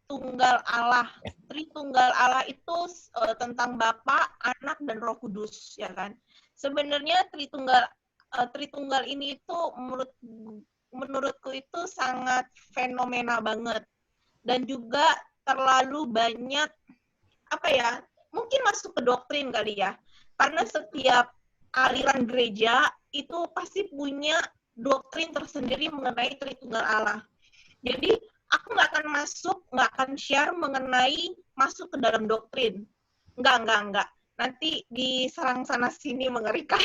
Tritunggal Allah. Tritunggal Allah itu tentang Bapa, Anak, dan Roh Kudus, ya kan? Sebenarnya Tritunggal ini itu menurutku itu sangat fenomena banget, dan juga terlalu banyak apa ya? Mungkin masuk ke doktrin kali ya, karena setiap aliran gereja itu pasti punya doktrin tersendiri mengenai Tritunggal Allah. Jadi aku nggak akan share mengenai masuk ke dalam doktrin. Enggak. Nanti diserang sana sini mengerikan.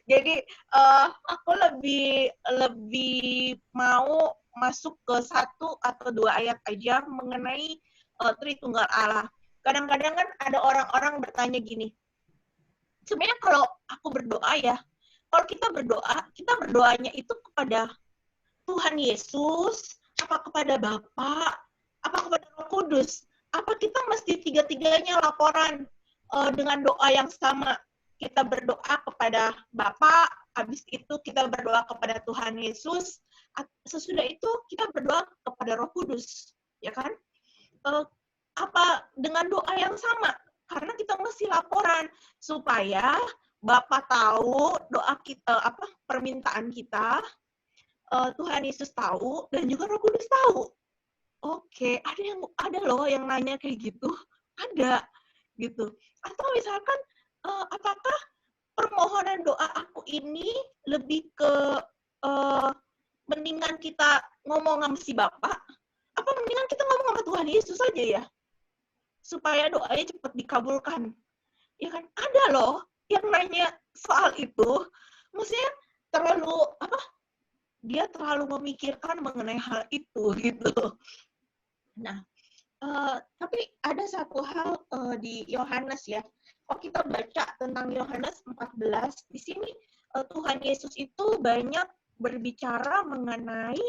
Jadi aku lebih mau masuk ke 1 atau 2 ayat aja mengenai Tritunggal Allah. Kadang-kadang kan ada orang-orang bertanya gini, sebenarnya kalau aku berdoa ya, kalau kita berdoanya itu kepada Tuhan Yesus, apa kepada Bapa, apa kepada Roh Kudus? Apa kita mesti tiga-tiganya laporan dengan doa yang sama? Kita berdoa kepada Bapa, habis itu kita berdoa kepada Tuhan Yesus, sesudah itu kita berdoa kepada Roh Kudus, ya kan? Apa dengan doa yang sama? Karena kita mesti laporan supaya Bapa tahu doa kita, permintaan kita, Tuhan Yesus tahu, dan juga Roh Kudus tahu. Oke, ada loh yang nanya kayak gitu, ada gitu. Atau misalkan apakah permohonan doa aku ini lebih ke mendingan kita ngomong sama si Bapak, apa mendingan kita ngomong sama Tuhan Yesus aja ya, supaya doanya cepat dikabulkan. Ya kan, ada loh yang nanya soal itu, maksudnya dia terlalu memikirkan mengenai hal itu gitu. Nah, tapi ada satu hal di Yohanes ya. Kalau kita baca tentang Yohanes 14, di sini Tuhan Yesus itu banyak berbicara mengenai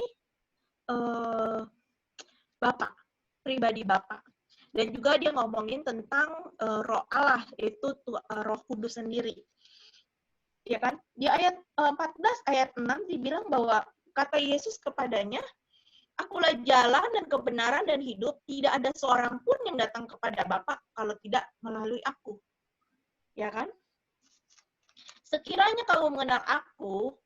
Bapa, pribadi Bapa. Dan juga dia ngomongin tentang Roh Allah, yaitu Roh Kudus sendiri. Ya kan? Di ayat 14 ayat 6 dibilang bahwa kata Yesus kepadanya, Akulah jalan dan kebenaran dan hidup, tidak ada seorang pun yang datang kepada Bapa kalau tidak melalui aku. Ya kan? Sekiranya kamu mengenal aku,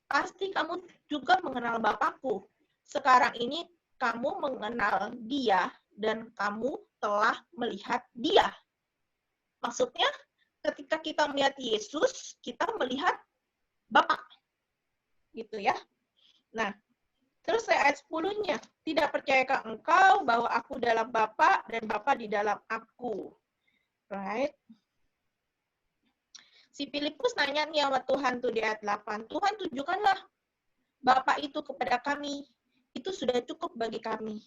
pasti kamu juga mengenal Bapakku. Sekarang ini kamu mengenal Dia dan kamu telah melihat Dia. Maksudnya, ketika kita melihat Yesus, kita melihat Bapa. Gitu ya. Nah, terus ayat 10-nya, tidak percayakah engkau bahwa aku dalam Bapa dan Bapa di dalam aku? Right? Si Filipus nanya nih sama Tuhan tuh di ayat 8, Tuhan tunjukkanlah Bapa itu kepada kami, itu sudah cukup bagi kami.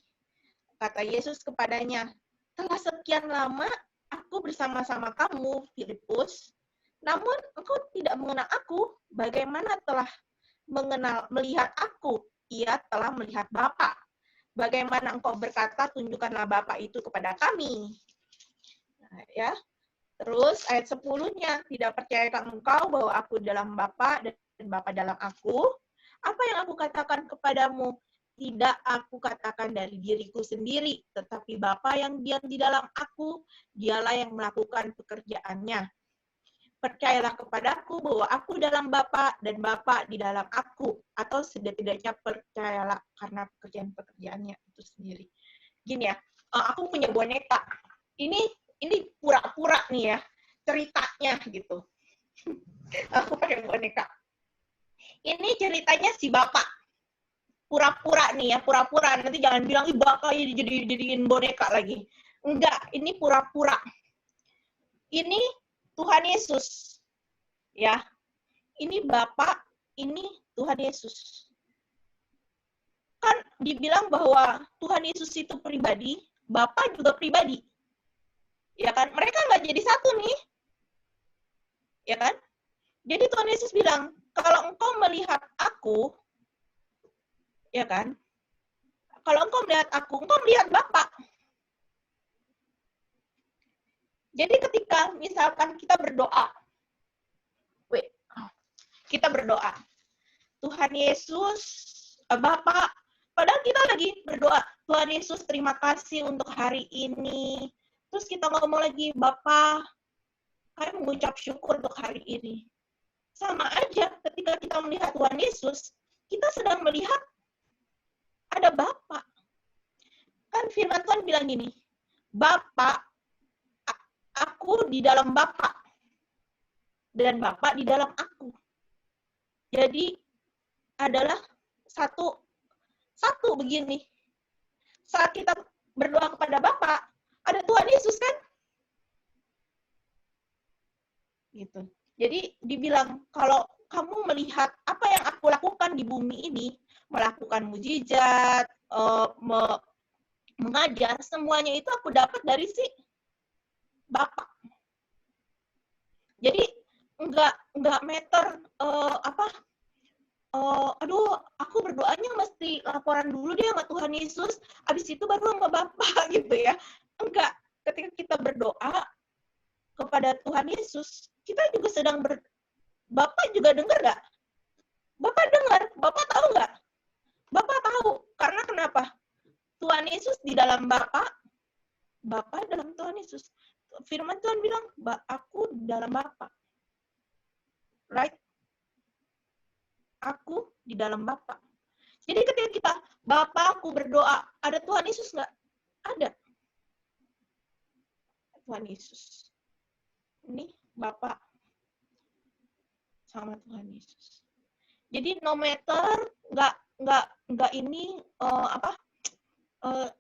Kata Yesus kepadanya, telah sekian lama aku bersama-sama kamu, Filipus, namun engkau tidak mengenal aku, bagaimana telah melihat aku? Ia telah melihat Bapa. Bagaimana engkau berkata, tunjukkanlah Bapa itu kepada kami. Nah, ya. Terus ayat 10-nya, tidak percayakah engkau bahwa aku dalam Bapa dan Bapa dalam aku? Apa yang aku katakan kepadamu? Tidak aku katakan dari diriku sendiri, tetapi Bapa yang diam di dalam aku, dialah yang melakukan pekerjaannya. Percayalah kepadaku bahwa aku dalam Bapa dan Bapa di dalam aku, atau setidak-tidaknya percayalah karena pekerjaan-pekerjaannya itu sendiri. Gini ya, aku punya boneka. Ini pura-pura nih ya, ceritanya gitu. Aku pakai boneka. Ini ceritanya si Bapak. Pura-pura nih ya, pura-pura. Nanti jangan bilang, ih Bapak jadiin boneka lagi. Enggak, ini pura-pura. Ini Tuhan Yesus. Ya. Ini Bapak, ini Tuhan Yesus. Kan dibilang bahwa Tuhan Yesus itu pribadi, Bapak juga pribadi. Ya kan? Mereka nggak jadi satu nih. Ya kan? Jadi Tuhan Yesus bilang, kalau engkau melihat aku, ya kan? Kalau engkau melihat aku, engkau melihat Bapak. Jadi ketika misalkan kita berdoa, Tuhan Yesus, Bapak, Padahal kita lagi berdoa, Tuhan Yesus terima kasih untuk hari ini. Terus kita ngomong lagi, Bapa, kami mengucap syukur untuk hari ini. Sama aja ketika kita melihat Tuhan Yesus, kita sedang melihat ada Bapa. Kan firman Tuhan bilang gini, Bapa, aku di dalam Bapa, dan Bapa di dalam aku. Jadi adalah satu begini. Saat kita berdoa kepada Bapa, ada Tuhan Yesus kan? Gitu. Jadi dibilang kalau kamu melihat apa yang aku lakukan di bumi ini, melakukan mujizat, mengajar, semuanya itu aku dapat dari si Bapa. Jadi enggak meter aduh, aku berdoanya mesti laporan dulu deh sama Tuhan Yesus, habis itu baru sama Bapa gitu ya. Enggak, ketika kita berdoa kepada Tuhan Yesus, kita juga sedang Bapak juga dengar nggak? Bapak dengar, Bapak tahu nggak? Bapak tahu, karena kenapa? Tuhan Yesus di dalam Bapak, Bapak dalam Tuhan Yesus. Firman Tuhan bilang, aku di dalam Bapak. Right? Aku di dalam Bapak. Jadi ketika kita, Bapak aku berdoa, ada Tuhan Yesus nggak? Ada. Tuhan Yesus. Ini Bapak sama Tuhan Yesus. Jadi no matter nggak ini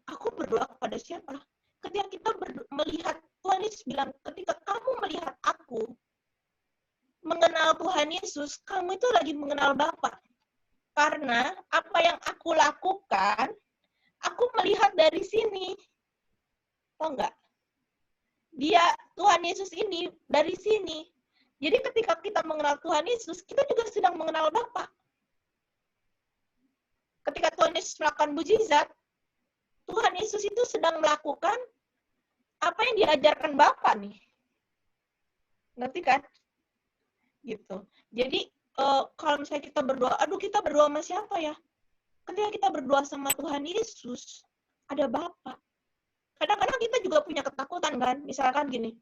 aku berdoa kepada siapa? Ketika kita melihat Tuhan Yesus bilang, ketika kamu melihat aku mengenal Tuhan Yesus, kamu itu lagi mengenal Bapa. Karena apa yang aku lakukan, aku melihat dari sini. Tahu nggak? Dia, Tuhan Yesus ini, dari sini. Jadi ketika kita mengenal Tuhan Yesus, kita juga sedang mengenal Bapa. Ketika Tuhan Yesus melakukan mujizat, Tuhan Yesus itu sedang melakukan apa yang diajarkan Bapa nih. Ngerti kan? Gitu. Jadi kalau misalnya kita berdoa, kita berdoa sama siapa ya? Ketika kita berdoa sama Tuhan Yesus, ada Bapa. Kadang-kadang kita juga punya ketakutan kan, misalkan gini,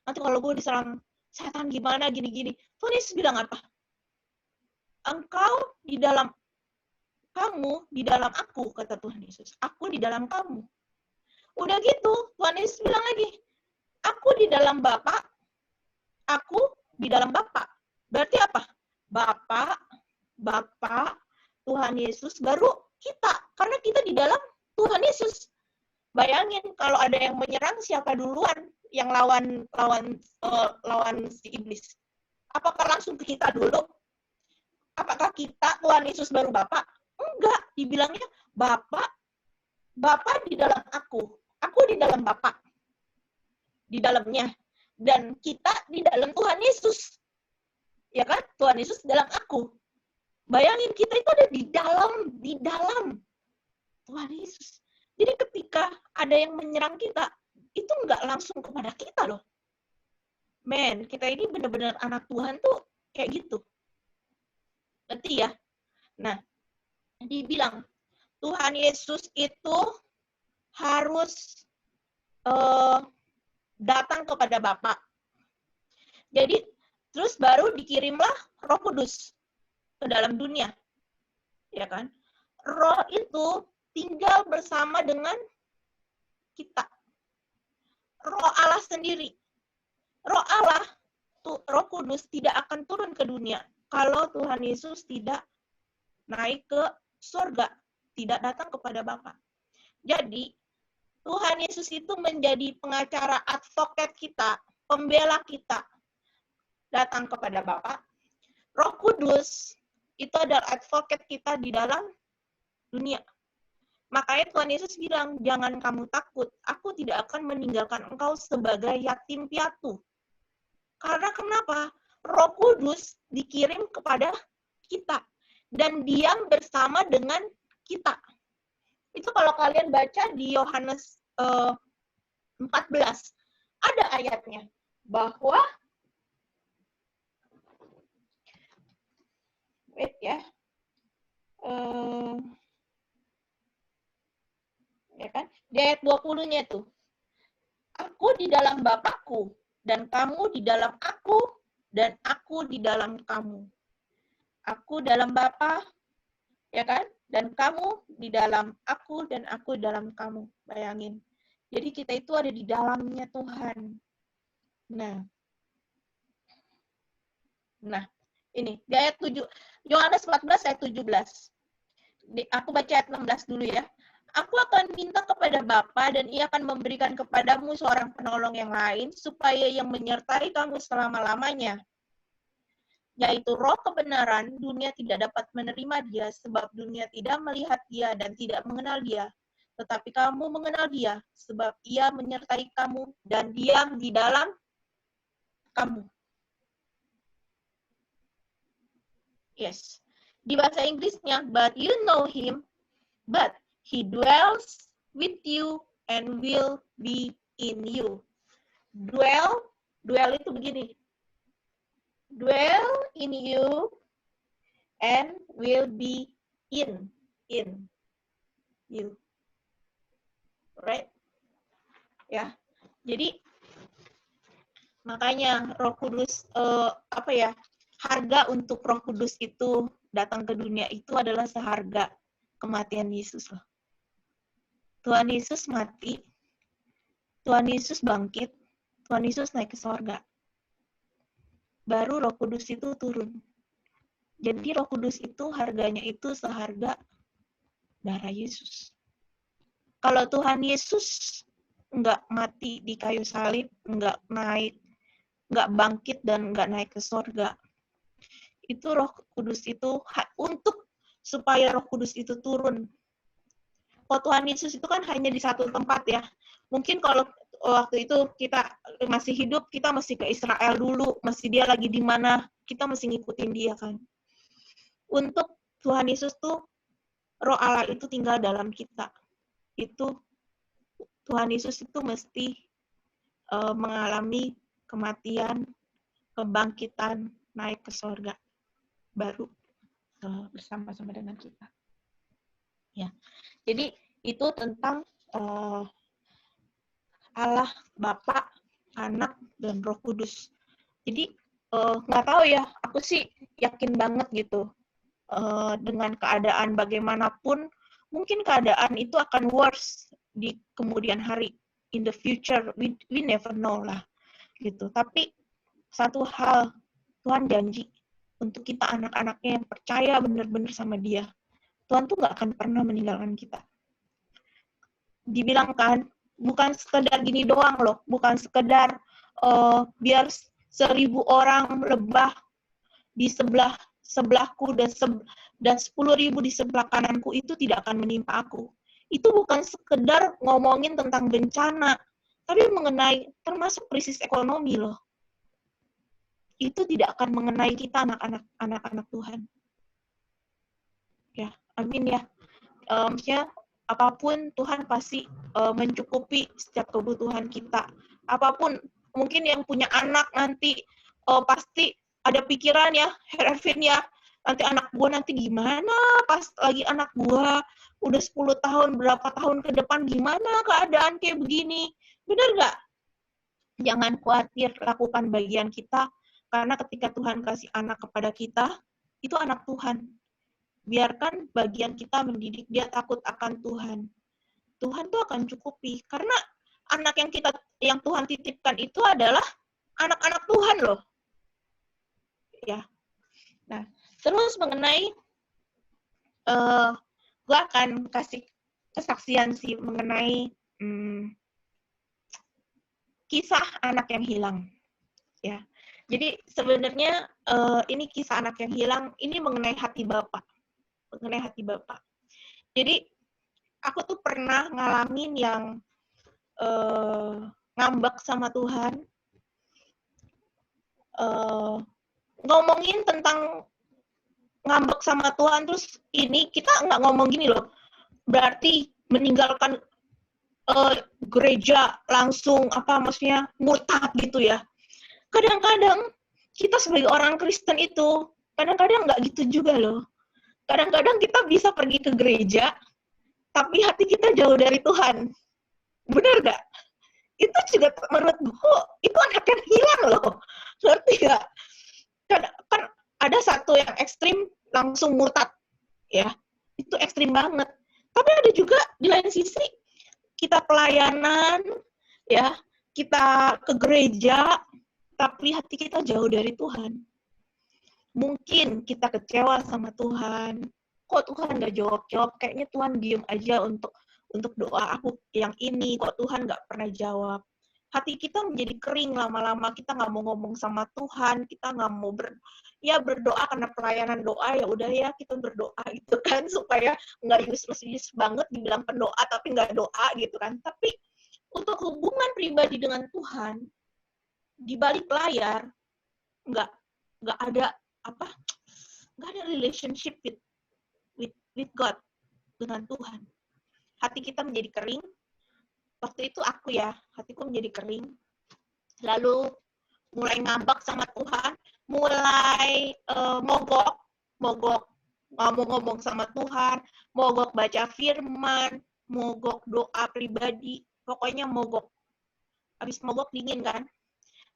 nanti kalau gue diserang setan gimana, gini-gini. Tuhan Yesus bilang apa? Engkau di dalam kamu, di dalam aku, kata Tuhan Yesus. Aku di dalam kamu. Udah gitu, Tuhan Yesus bilang lagi, aku di dalam Bapa, aku di dalam Bapa. Berarti apa? Bapa, Tuhan Yesus, baru kita. Karena kita di dalam Tuhan Yesus. Bayangin kalau ada yang menyerang, siapa duluan yang lawan si iblis? Apakah langsung ke kita dulu? Apakah kita Tuhan Yesus baru Bapa? Enggak, dibilangnya Bapa di dalam aku di dalam Bapa, di dalamnya, dan kita di dalam Tuhan Yesus, ya kan? Tuhan Yesus dalam aku. Bayangin kita itu ada di dalam Tuhan Yesus. Jadi ketika ada yang menyerang kita, itu enggak langsung kepada kita loh. Men, kita ini benar-benar anak Tuhan tuh kayak gitu. Ngerti ya? Nah, dibilang Tuhan Yesus itu harus datang kepada Bapa. Jadi terus baru dikirimlah Roh Kudus ke dalam dunia. Ya kan? Roh itu tinggal bersama dengan kita. Roh Allah sendiri. Roh Allah, Roh Kudus tidak akan turun ke dunia kalau Tuhan Yesus tidak naik ke surga, tidak datang kepada Bapa. Jadi, Tuhan Yesus itu menjadi pengacara advokat kita, pembela kita, datang kepada Bapa. Roh Kudus itu adalah advokat kita di dalam dunia. Makanya Tuhan Yesus bilang, jangan kamu takut, aku tidak akan meninggalkan engkau sebagai yatim piatu. Karena kenapa? Roh Kudus dikirim kepada kita dan diam bersama dengan kita. Itu kalau kalian baca di Yohanes 14, ada ayatnya bahwa wait ya. Ya kan? Di ayat 20-nya tuh. Aku di dalam Bapakku, dan kamu di dalam aku, dan aku di dalam kamu. Aku dalam Bapa, ya kan? Dan kamu di dalam aku, dan aku dalam kamu. Bayangin. Jadi kita itu ada di dalamnya Tuhan. Nah, ini di ayat 7, Yohanes 14 ayat 17. Aku baca ayat 16 dulu ya. Aku akan minta kepada Bapa dan ia akan memberikan kepadamu seorang penolong yang lain supaya yang menyertai kamu selama-lamanya. Yaitu roh kebenaran, dunia tidak dapat menerima dia sebab dunia tidak melihat dia dan tidak mengenal dia. Tetapi kamu mengenal dia sebab ia menyertai kamu dan diam di dalam kamu. Yes. Di bahasa Inggrisnya, but you know him, but he dwells with you and will be in you. Dwell itu begini. Dwell in you and will be in you. Right? Ya. Jadi makanya Roh Kudus harga untuk Roh Kudus itu datang ke dunia itu adalah seharga kematian Yesus loh. Tuhan Yesus mati, Tuhan Yesus bangkit, Tuhan Yesus naik ke sorga. Baru Roh Kudus itu turun. Jadi Roh Kudus itu harganya itu seharga darah Yesus. Kalau Tuhan Yesus nggak mati di kayu salib, nggak bangkit dan nggak naik ke sorga, itu Roh Kudus itu untuk supaya Roh Kudus itu turun. Kalau Tuhan Yesus itu kan hanya di satu tempat ya. Mungkin kalau waktu itu kita masih hidup, kita masih ke Israel dulu, masih dia lagi di mana, kita masih ngikutin dia kan. Untuk Tuhan Yesus tuh, Roh Allah itu tinggal dalam kita. Itu Tuhan Yesus itu mesti mengalami kematian, kebangkitan, naik ke sorga, baru bersama-sama dengan kita. Ya, jadi itu tentang Allah, Bapa, Anak, dan Roh Kudus. Jadi nggak tahu ya, aku sih yakin banget gitu dengan keadaan bagaimanapun, mungkin keadaan itu akan worse di kemudian hari, in the future, we never know lah, gitu. Tapi satu hal, Tuhan janji untuk kita anak-anaknya yang percaya benar-benar sama Dia, Tuhan tuh nggak akan pernah meninggalkan kita. Dibilang kan, bukan sekedar gini doang loh, bukan sekedar biar 1.000 orang lebah di sebelahku dan 10.000 di sebelah kananku itu tidak akan menimpa aku. Itu bukan sekedar ngomongin tentang bencana, tapi mengenai termasuk krisis ekonomi loh. Itu tidak akan mengenai kita anak-anak Tuhan. Ya, amin ya. Maksudnya apapun Tuhan pasti mencukupi setiap kebutuhan kita. Apapun, mungkin yang punya anak nanti pasti ada pikiran ya, Hervin ya, nanti anak gua nanti gimana, pas lagi anak gua udah 10 tahun, berapa tahun ke depan gimana keadaan kayak begini. Benar nggak? Jangan khawatir, lakukan bagian kita, karena ketika Tuhan kasih anak kepada kita, itu anak Tuhan. Biarkan bagian kita mendidik dia takut akan Tuhan. Tuhan tuh akan cukupi, karena anak yang Tuhan titipkan itu adalah anak-anak Tuhan loh. Ya. Nah, terus mengenai gue akan kasih kesaksian sih mengenai kisah anak yang hilang. Ya. Jadi sebenarnya ini kisah anak yang hilang, ini mengenai hati Bapak. Mengenai hati Bapak. Jadi aku tuh pernah ngalamin yang ngambek sama Tuhan. Ngomongin tentang ngambek sama Tuhan, terus ini kita nggak ngomong gini loh, berarti meninggalkan gereja langsung, maksudnya murtad gitu ya. Kadang-kadang kita sebagai orang Kristen itu, kadang-kadang nggak gitu juga loh. Kadang-kadang kita bisa pergi ke gereja, tapi hati kita jauh dari Tuhan. Benar nggak? Itu juga menurutku itu anak yang hilang loh. Ngerti nggak? Kan ada satu yang ekstrim langsung murtad, ya. Itu ekstrim banget. Tapi ada juga di lain sisi kita pelayanan, ya, kita ke gereja, tapi hati kita jauh dari Tuhan. Mungkin kita kecewa sama Tuhan. Kok Tuhan nggak jawab-jawab? Kayaknya Tuhan diem aja untuk doa aku yang ini. Kok Tuhan nggak pernah jawab? Hati kita menjadi kering lama-lama. Kita nggak mau ngomong sama Tuhan. Kita nggak mau berdoa karena pelayanan doa. Ya udah ya kita berdoa gitu kan, supaya nggak useless banget dibilang pendoa tapi nggak doa gitu kan. Tapi untuk hubungan pribadi dengan Tuhan di balik layar nggak ada nggak ada relationship with God, dengan Tuhan. Hati kita menjadi kering. Waktu itu hatiku menjadi kering. Lalu mulai ngambek sama Tuhan, mulai mogok, nggak mau ngomong sama Tuhan, mogok baca firman, mogok doa pribadi, pokoknya mogok. Habis mogok dingin kan.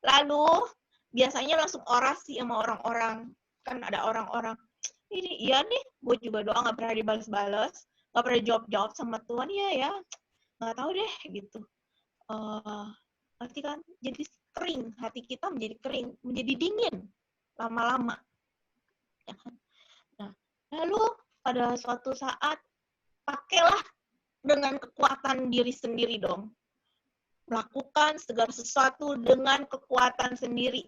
Lalu biasanya langsung orasi sama orang-orang. Kan ada orang-orang, ini iya nih, gue juga doa nggak pernah dibales-bales, nggak pernah jawab-jawab sama Tuhan, ya, nggak tahu deh, gitu. Berarti kan, jadi kering, hati kita menjadi kering, menjadi dingin, lama-lama. Ya kan? Nah, lalu pada suatu saat, pakailah dengan kekuatan diri sendiri dong. Melakukan segala sesuatu dengan kekuatan sendiri.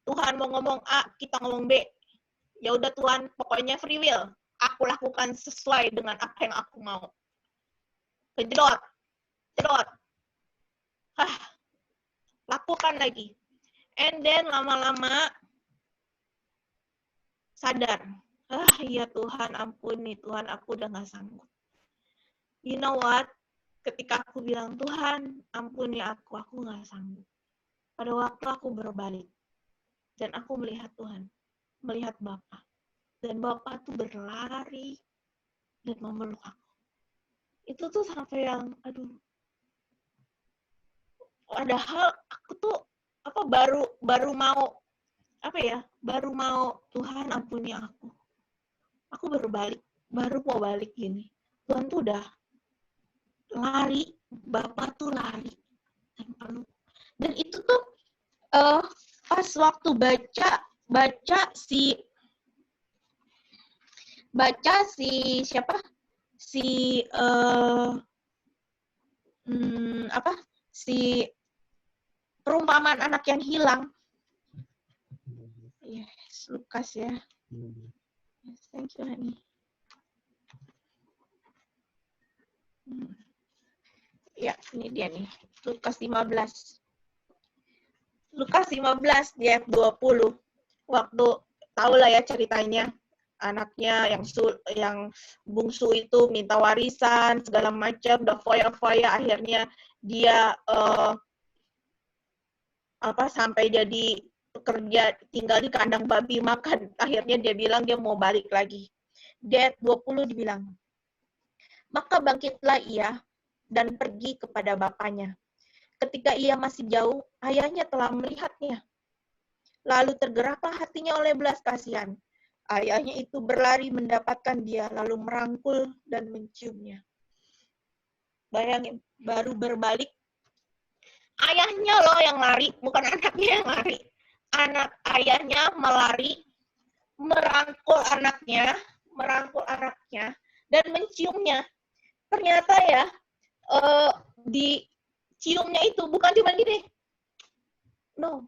Tuhan mau ngomong A, kita ngomong B. Ya udah Tuhan, pokoknya free will. Aku lakukan sesuai dengan apa yang aku mau. Kejedot. Lakukan lagi. And then lama-lama sadar. Ya Tuhan, ampuni Tuhan, aku udah gak sanggup. You know what? Ketika aku bilang, Tuhan, ampuni aku gak sanggup. Pada waktu aku berbalik. Dan aku melihat Tuhan. Melihat Bapa. Dan Bapak tuh berlari dan memeluk aku. Itu tuh sampai yang, padahal aku tuh baru mau Tuhan ampuni aku. Aku baru mau balik gini. Tuhan tuh udah lari, Bapak tuh lari dan peluk. Dan itu tuh pas waktu baca perumpamaan anak yang hilang. Yes, Lukas ya. Yes, thank you, honey. Ya, ini dia nih. Lukas 15. Lukas 15 di ayat 20. Waktu tahu lah ya ceritanya. Anaknya yang bungsu itu minta warisan segala macam, udah foya-foya, akhirnya dia sampai jadi pekerja tinggal di kandang babi makan. Akhirnya dia bilang dia mau balik lagi. Di ayat 20 dibilang, maka bangkitlah ia dan pergi kepada bapaknya. Ketika ia masih jauh, ayahnya telah melihatnya. Lalu tergeraklah hatinya oleh belas kasihan. Ayahnya itu berlari mendapatkan dia, lalu merangkul dan menciumnya. Bayangin, baru berbalik, ayahnya loh yang lari, bukan anaknya yang lari. Ayahnya melari, merangkul anaknya, dan menciumnya. Ternyata ya, di ciumnya itu bukan cuma gini. No,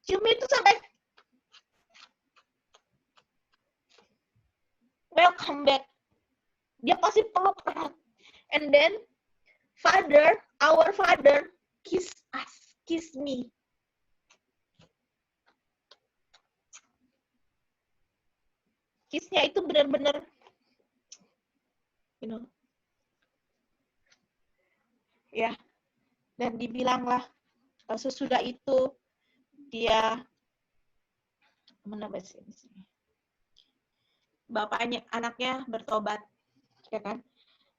ciumnya itu sampai welcome back. Dia pasti peluk erat. And then, our Father, kiss us, kiss me. Kissnya itu benar-benar, ya. Dan dibilanglah, sesudah itu, dia, anaknya bertobat, ya kan?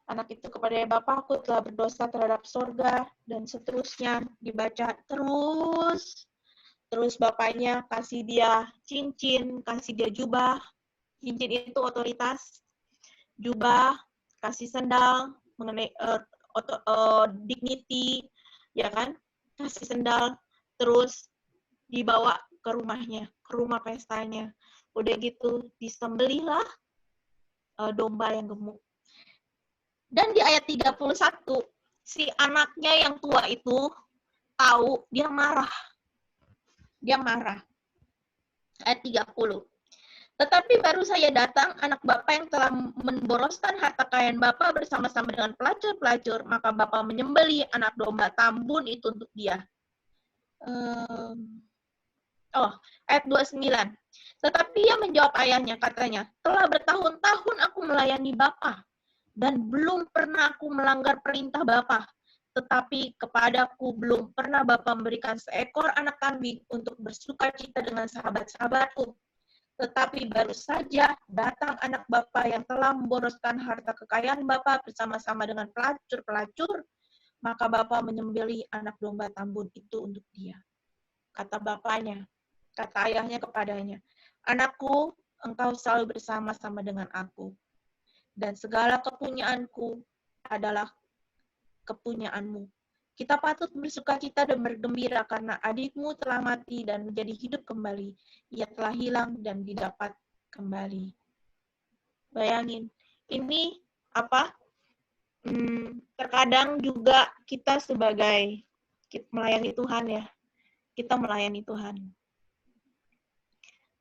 Anak itu kepada Bapakku telah berdosa terhadap sorga, dan seterusnya dibaca terus. Terus bapaknya kasih dia cincin, kasih dia jubah. Cincin itu otoritas, jubah, kasih sendal, mengenai dignity, ya kan? Kasih sendal, terus dibawa ke rumahnya, ke rumah pestanya. Udah gitu disembelihlah domba yang gemuk. Dan di ayat 31, si anaknya yang tua itu tahu, dia marah. Dia marah. Ayat 30. Tetapi baru saya datang, anak Bapak yang telah memboroskan harta kekayaan Bapak bersama-sama dengan pelacur-pelacur, maka Bapak menyembelih anak domba tambun itu untuk dia. Ayat 29. Tetapi ia menjawab ayahnya, katanya, telah bertahun-tahun aku melayani Bapa, dan belum pernah aku melanggar perintah Bapa. Tetapi kepadaku belum pernah Bapa memberikan seekor anak kambing untuk bersuka cita dengan sahabat-sahabatku. Tetapi baru saja datang anak Bapa yang telah memboroskan harta kekayaan Bapa bersama-sama dengan pelacur-pelacur, maka Bapa menyembelih anak domba tambun itu untuk dia. Kata bapaknya, kata ayahnya kepadanya, anakku, engkau selalu bersama-sama dengan aku, dan segala kepunyaanku adalah kepunyaanmu. Kita patut bersukacita dan bergembira karena adikmu telah mati dan menjadi hidup kembali. Ia telah hilang dan didapat kembali. Bayangin, ini apa? Terkadang juga kita sebagai melayani Tuhan ya, kita melayani Tuhan.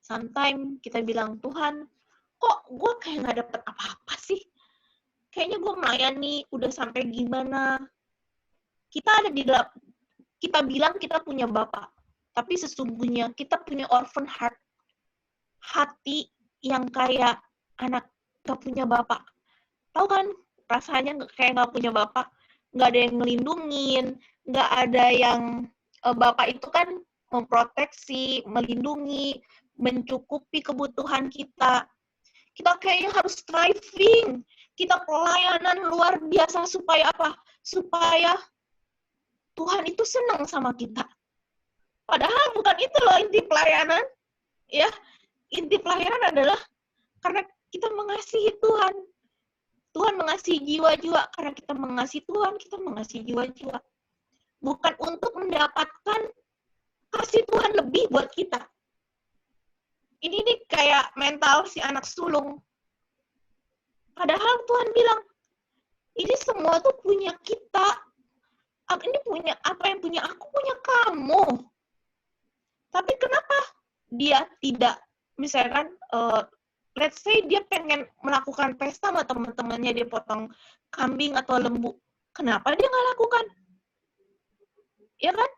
Sometimes kita bilang, Tuhan, kok gue kayak gak dapet apa-apa sih? Kayaknya gue melayani udah sampai gimana. Kita bilang kita punya Bapak, tapi sesungguhnya kita punya orphan heart. Hati yang kayak anak gak punya Bapak. Tahu kan rasanya kayak gak punya Bapak? Gak ada yang ngelindungin, gak ada yang Bapak itu kan memproteksi, melindungi, mencukupi kebutuhan kita. Kita kayaknya harus striving. Kita pelayanan luar biasa supaya apa? Supaya Tuhan itu senang sama kita. Padahal bukan itu loh inti pelayanan. Ya, inti pelayanan adalah karena kita mengasihi Tuhan. Tuhan mengasihi jiwa-jiwa. Karena kita mengasihi Tuhan, kita mengasihi jiwa-jiwa. Bukan untuk mendapatkan kasih Tuhan lebih buat kita. Ini nih kayak mental si anak sulung. Padahal Tuhan bilang, ini semua tuh punya kita. Ini punya apa yang punya aku, punya kamu. Tapi kenapa dia tidak, misalkan, let's say dia pengen melakukan pesta sama teman-temannya, dia potong kambing atau lembu. Kenapa dia nggak lakukan? Ya kan?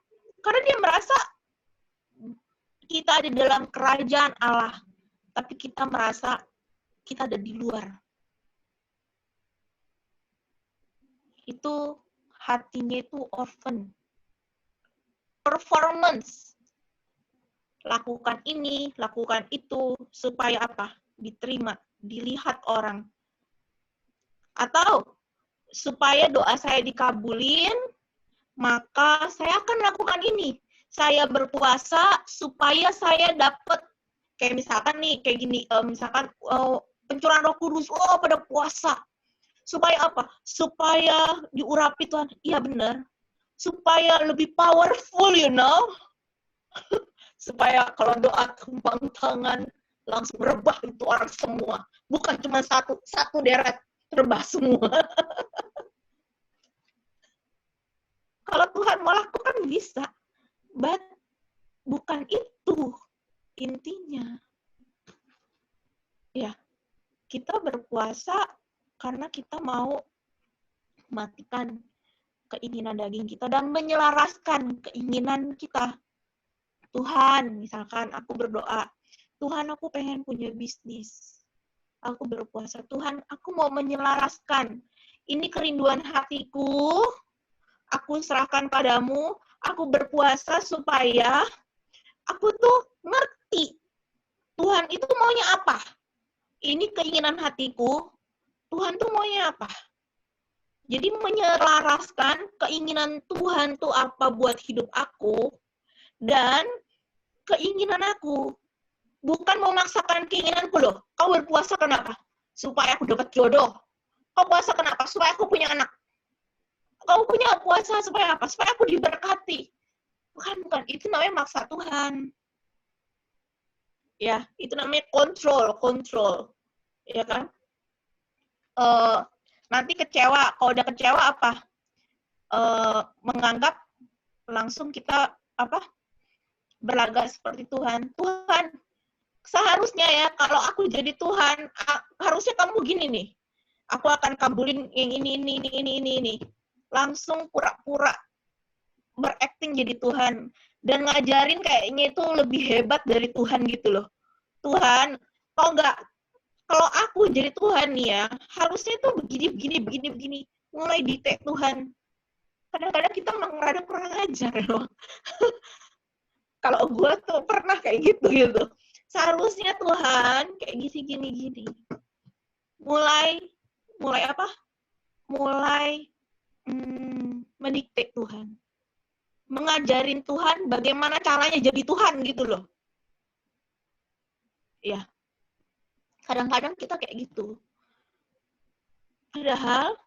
Karena dia merasa kita ada dalam kerajaan Allah, tapi kita merasa kita ada di luar. Itu hatinya itu orphan. Performance. Lakukan ini, lakukan itu, supaya apa? Diterima, dilihat orang. Atau, supaya doa saya dikabulin, maka saya akan melakukan ini. Saya berpuasa supaya saya dapat, kayak misalkan nih, kayak gini, misalkan pencurahan Roh Kudus, pada puasa. Supaya apa? Supaya diurapi Tuhan. Iya benar. Supaya lebih powerful, you know. Supaya kalau doa kembang tangan langsung rebah itu orang semua. Bukan cuma satu deret, rebah semua. Kalau Tuhan mau lakukan bisa. But bukan itu intinya. Ya, kita berpuasa karena kita mau matikan keinginan daging kita dan menyelaraskan keinginan kita. Tuhan, misalkan aku berdoa, Tuhan aku pengen punya bisnis. Aku berpuasa, Tuhan aku mau menyelaraskan. Ini kerinduan hatiku, aku serahkan padamu, aku berpuasa supaya aku tuh ngerti Tuhan itu maunya apa. Ini keinginan hatiku, Tuhan tuh maunya apa. Jadi menyelaraskan keinginan Tuhan tuh apa buat hidup aku dan keinginan aku. Bukan memaksakan keinginanku loh. Kau berpuasa kenapa? Supaya aku dapat jodoh. Kau puasa kenapa? Supaya aku punya anak. Kau punya puasa supaya apa? Supaya aku diberkati. Bukan. Itu namanya maksa Tuhan. Ya, itu namanya kontrol. Ya kan? Nanti kecewa. Kalau udah kecewa apa? Menganggap langsung kita berlagak seperti Tuhan. Tuhan, seharusnya ya kalau aku jadi Tuhan, harusnya kamu gini nih. Aku akan kabulin yang ini. Langsung pura-pura berakting jadi Tuhan dan ngajarin kayaknya itu lebih hebat dari Tuhan gitu loh. Tuhan, kalau aku jadi Tuhan nih ya, harusnya itu begini. Mulai ditek Tuhan. Kadang-kadang kita rada kurang ajar loh. Kalau gue tuh pernah kayak gitu. Seharusnya Tuhan kayak gini. Mulai apa? Mulai mendikte Tuhan. Mengajarin Tuhan bagaimana caranya jadi Tuhan gitu loh. Ya. Kadang-kadang kita kayak gitu. Padahal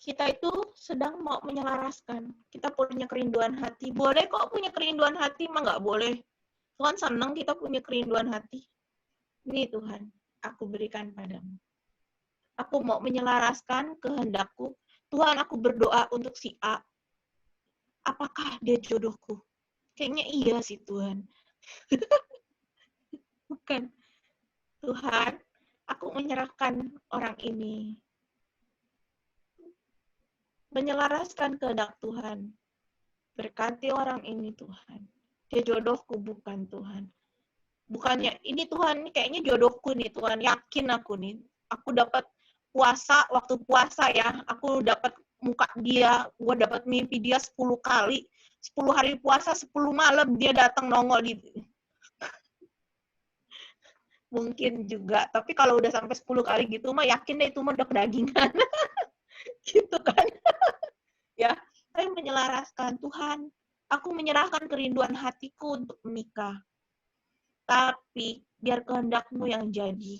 kita itu sedang mau menyelaraskan. Kita punya kerinduan hati. Boleh kok punya kerinduan hati, mah nggak boleh. Tuhan senang kita punya kerinduan hati. Ini Tuhan, aku berikan padamu. Aku mau menyelaraskan kehendakku. Tuhan, aku berdoa untuk si A. Apakah dia jodohku? Kayaknya iya sih Tuhan. Bukan. Tuhan, aku menyerahkan orang ini. Menyelaraskan kehendak Tuhan. Berkati orang ini Tuhan. Dia jodohku bukan Tuhan. Bukannya, ini Tuhan, kayaknya jodohku nih Tuhan. Yakin aku nih. Aku dapat puasa, waktu puasa ya. Aku dapat muka dia. Gue dapat mimpi dia 10 kali. 10 hari puasa, 10 malam dia datang nongol di mungkin juga. Tapi kalau udah sampai 10 kali gitu mah yakin deh itu mah udah kedagingan. Gitu kan. Ya, saya menyelaraskan Tuhan. Aku menyerahkan kerinduan hatiku untuk menikah. Tapi biar kehendak-Mu yang jadi.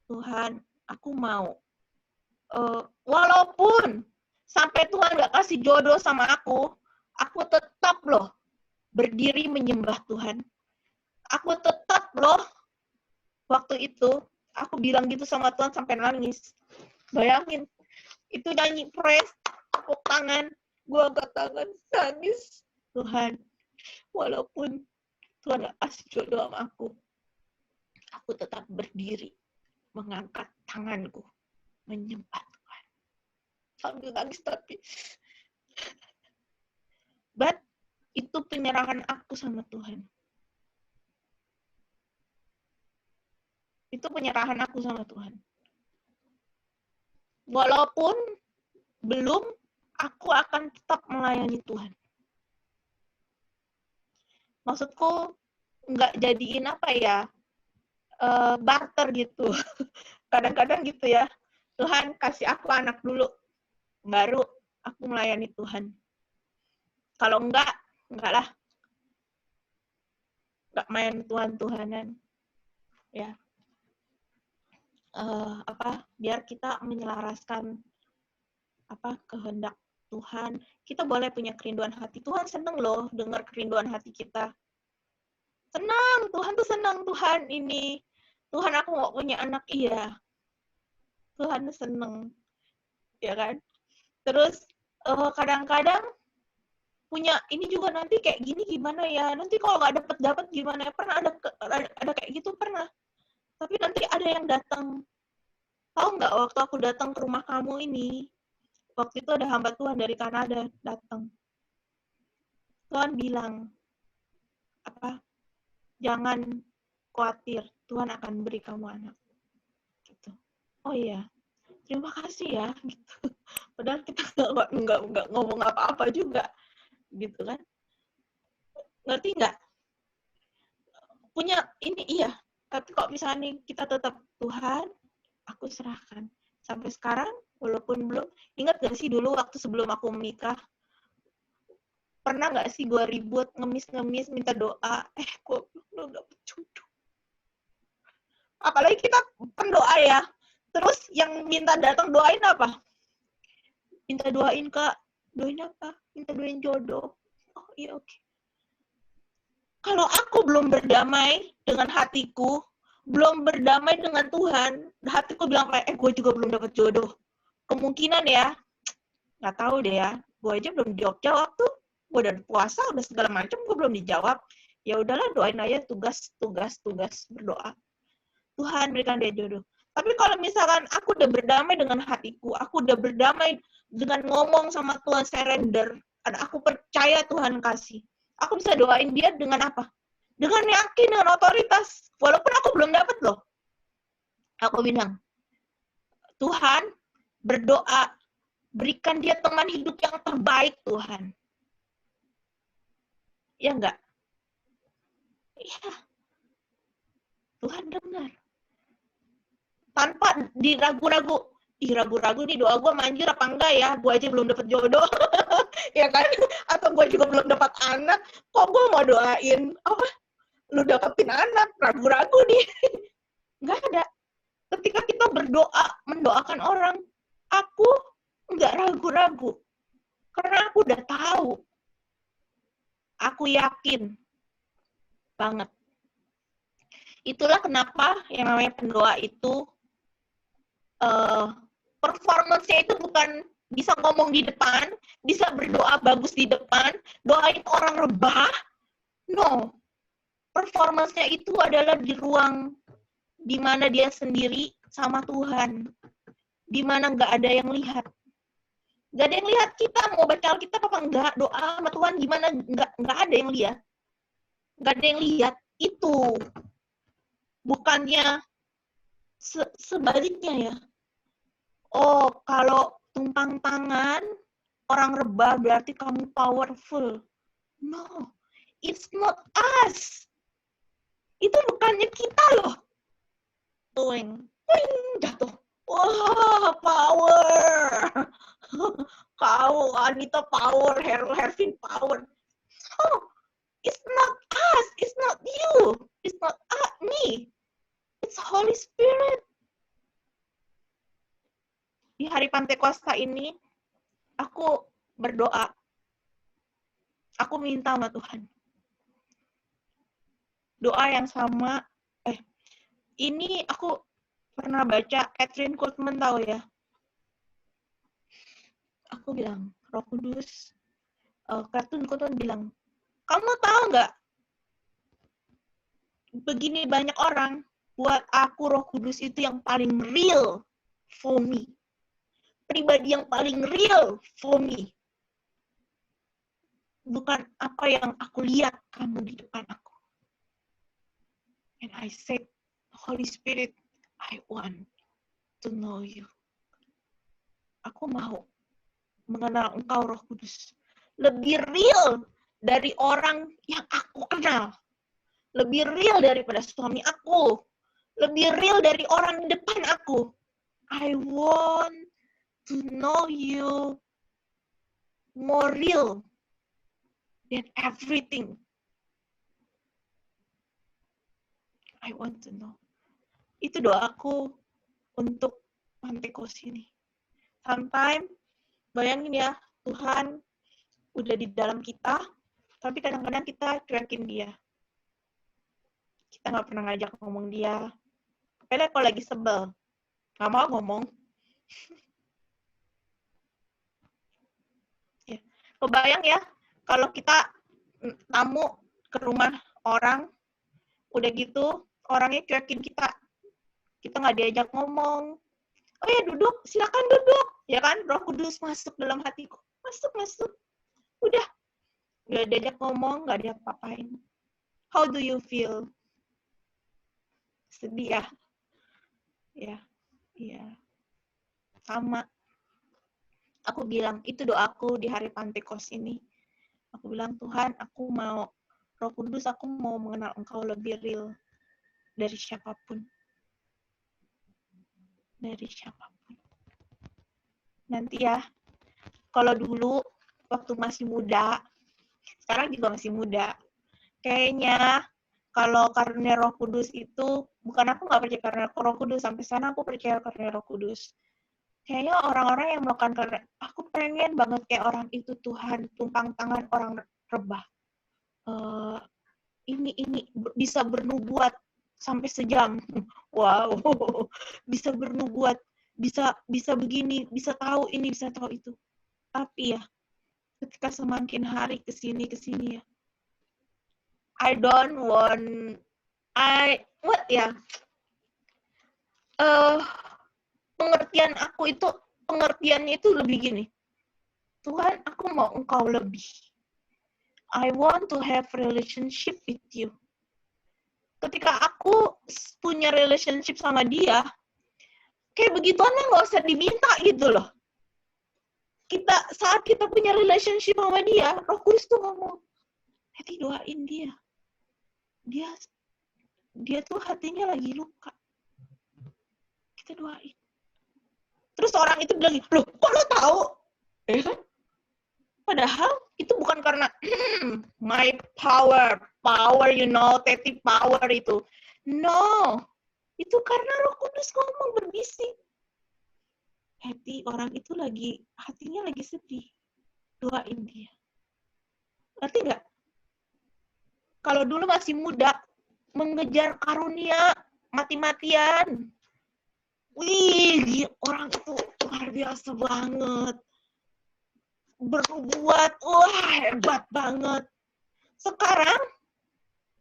Tuhan, aku mau. Walaupun sampai Tuhan gak kasih jodoh sama aku tetap loh berdiri menyembah Tuhan. Aku tetap loh waktu itu aku bilang gitu sama Tuhan sampai nangis. Bayangin, itu nyanyi praise, tepuk tangan, gue angkat tangan, nangis. Tuhan, walaupun Tuhan gak kasih jodoh sama aku tetap berdiri, mengangkat tanganku, menyembah Tuhan. Sambil nangis tapi. But, itu penyerahan aku sama Tuhan. Itu penyerahan aku sama Tuhan. Walaupun belum, aku akan tetap melayani Tuhan. Maksudku, nggak jadiin barter gitu. Kadang-kadang gitu ya, Tuhan kasih aku anak dulu, baru aku melayani Tuhan. Kalau enggak lah. Enggak main Tuhan-Tuhanan. Ya. Biar kita menyelaraskan kehendak Tuhan. Kita boleh punya kerinduan hati. Tuhan senang loh dengar kerinduan hati kita. Senang, Tuhan tuh senang. Tuhan ini, Tuhan aku mau punya anak, iya. Tuhan tuh senang. Ya kan? Terus kadang-kadang punya ini juga nanti kayak gini gimana ya? Nanti kalau nggak dapat gimana ya? Pernah ada kayak gitu pernah. Tapi nanti ada yang datang. Tahu nggak waktu aku datang ke rumah kamu ini? Waktu itu ada hamba Tuhan dari Kanada datang. Tuhan bilang, jangan khawatir, Tuhan akan beri kamu anak. Gitu. Oh iya, terima kasih ya. Gitu. Padahal kita nggak ngomong apa-apa juga, gitu kan? Ngerti nggak? Punya ini iya, tapi kok misalnya kita tetap Tuhan, aku serahkan. Sampai sekarang Walaupun belum, ingat gak sih dulu waktu sebelum aku menikah, pernah gak sih gue ribut, ngemis-ngemis, minta doa, gue belum dapet jodoh. Apalagi kita pendoa ya, terus yang minta datang doain apa? Minta doain Kak, doain apa? Minta doain jodoh. Oh iya oke. Kalau aku belum berdamai dengan hatiku, belum berdamai dengan Tuhan, hatiku bilang kayak, gue juga belum dapat jodoh. Kemungkinan ya, nggak tahu deh ya, gue aja belum jawab tuh, gue udah puasa, udah segala macam, gue belum dijawab. Ya udahlah, doain aja tugas berdoa. Tuhan berikan dia jodoh. Tapi kalau misalkan aku udah berdamai dengan hatiku, aku udah berdamai dengan ngomong sama Tuhan, surrender, aku percaya Tuhan kasih. Aku bisa doain dia dengan apa? Dengan yakin, dengan otoritas. Walaupun aku belum dapat loh. Aku bilang, Tuhan, berdoa, berikan dia teman hidup yang terbaik, Tuhan. Ya enggak? Iya. Tuhan dengar. Tanpa diragu-ragu. Ragu-ragu nih doa gue manjur apa enggak ya? Gue aja belum dapat jodoh. Ya kan? Atau gue juga belum dapat anak. Kok gue mau doain? Apa? Lu dapetin anak. Ragu-ragu nih. Enggak ada. Ketika kita berdoa, mendoakan orang, aku enggak ragu-ragu. Karena aku udah tahu. Aku yakin banget. Itulah kenapa yang namanya pendoa itu performance-nya itu bukan bisa ngomong di depan, bisa berdoa bagus di depan, doain orang rebah. No. Performance-nya itu adalah di ruang di mana dia sendiri sama Tuhan. Di mana nggak ada yang lihat. Nggak ada yang lihat kita, mau baca Alkitab apa enggak, doa sama Tuhan gimana, nggak ada yang lihat. Nggak ada yang lihat. Itu. Bukannya sebaliknya ya. Oh, kalau tumpang tangan, orang rebah berarti kamu powerful. No, it's not us. Itu bukannya kita loh. Tuing, jatuh. Wah, power. Kau, Anita power, Hervin power. Oh, it's not us, it's not you, it's not me. It's Holy Spirit. Di hari Pantekosta ini, aku berdoa. Aku minta sama Tuhan. Doa yang sama. Ini aku pernah baca, Catherine Kuhlman tahu ya. Aku bilang, Roh Kudus, Catherine Kuhlman bilang, kamu tahu nggak? Begini banyak orang, buat aku Roh Kudus itu yang paling real for me. Pribadi yang paling real for me. Bukan apa yang aku lihat kamu di depan aku. And I said, Holy Spirit, I want to know you. Aku mau mengenal Engkau, Roh Kudus. Lebih real dari orang yang aku kenal. Lebih real daripada suami aku. Lebih real dari orang di depan aku. I want to know you more real than everything. I want to know. Itu doaku untuk Pantekosta ini. Sometimes, bayangin ya, Tuhan udah di dalam kita, tapi kadang-kadang kita cuekin dia. Kita nggak pernah ngajak ngomong dia. Apalagi kalau lagi sebel, nggak mau ngomong. Ya. Kebayang ya, kalau kita tamu ke rumah orang, udah gitu, orangnya cuekin kita. Kita nggak diajak ngomong. Oh ya duduk, silakan duduk. Ya kan, Roh Kudus masuk dalam hatiku. Masuk. Udah. Nggak diajak ngomong, nggak diapa-apain. How do you feel? Sedih ya? Ya. Sama. Aku bilang, itu doaku di hari Pantekosta ini. Aku bilang, Tuhan, aku mau, Roh Kudus, aku mau mengenal Engkau lebih real dari siapapun. Dari siapapun. nanti ya. Kalau dulu waktu masih muda, sekarang juga masih muda, kayaknya kalau karunia Roh Kudus itu, bukan aku nggak percaya karunia Roh Kudus, sampai sana aku percaya karunia Roh Kudus. Kayaknya orang-orang yang melakukan karunia, aku pengen banget kayak orang itu Tuhan, tumpang tangan orang rebah. Ini bisa bernubuat sampai sejam. Wow, bisa bernubuat, bisa begini, bisa tahu ini, bisa tahu itu. Tapi ya, ketika semakin hari kesini ya, I don't want, pengertiannya itu lebih gini. Tuhan, aku mau Engkau lebih. I want to have relationship with you. Ketika aku punya relationship sama dia, kayak begituan mah nggak usah diminta gitu loh. Saat kita punya relationship sama dia, Roh Kudus tuh ngomong, hati doain dia. Dia tuh hatinya lagi luka. Kita doain. Terus orang itu bilang, loh kok lo tahu? Kan? Padahal itu bukan karena my power, Teti power itu. No, itu karena Roh Kudus ngomong berbisik. Orang itu hatinya lagi sedih. Doain dia. Ngerti nggak? Kalau dulu masih muda, mengejar karunia mati-matian. Wih, orang itu luar biasa banget. Berbuat, wah hebat banget. Sekarang,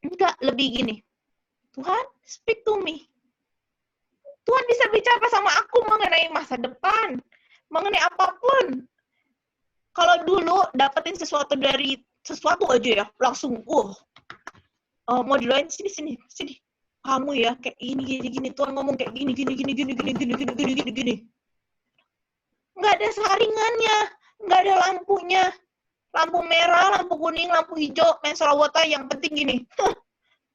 enggak, lebih gini. Tuhan, speak to me. Tuhan bisa bicara sama aku mengenai masa depan, mengenai apapun. Kalau dulu dapetin sesuatu aja ya, langsung, mau didoain sini. Kamu ya kayak gini. Tuhan ngomong kayak gini. Nggak ada saringannya, nggak ada lampunya. Lampu merah, lampu kuning, lampu hijau, main solawata, yang penting gini.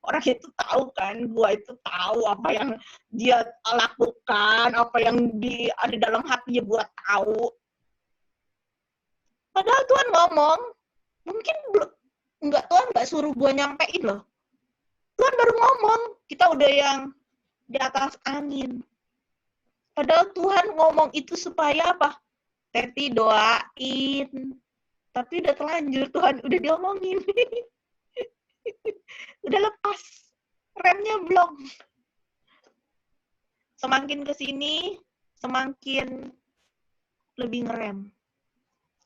Orang itu tahu kan, gua itu tahu apa yang dia lakukan, apa yang ada dalam hatinya gua tahu. Padahal Tuhan ngomong, mungkin Tuhan nggak suruh gua nyampein loh. Tuhan baru ngomong, kita udah yang di atas angin. Padahal Tuhan ngomong itu supaya apa? Teti doain. Tapi udah terlanjur, Tuhan udah diomongin. Udah lepas. Remnya belum. Semakin kesini, semakin lebih ngerem.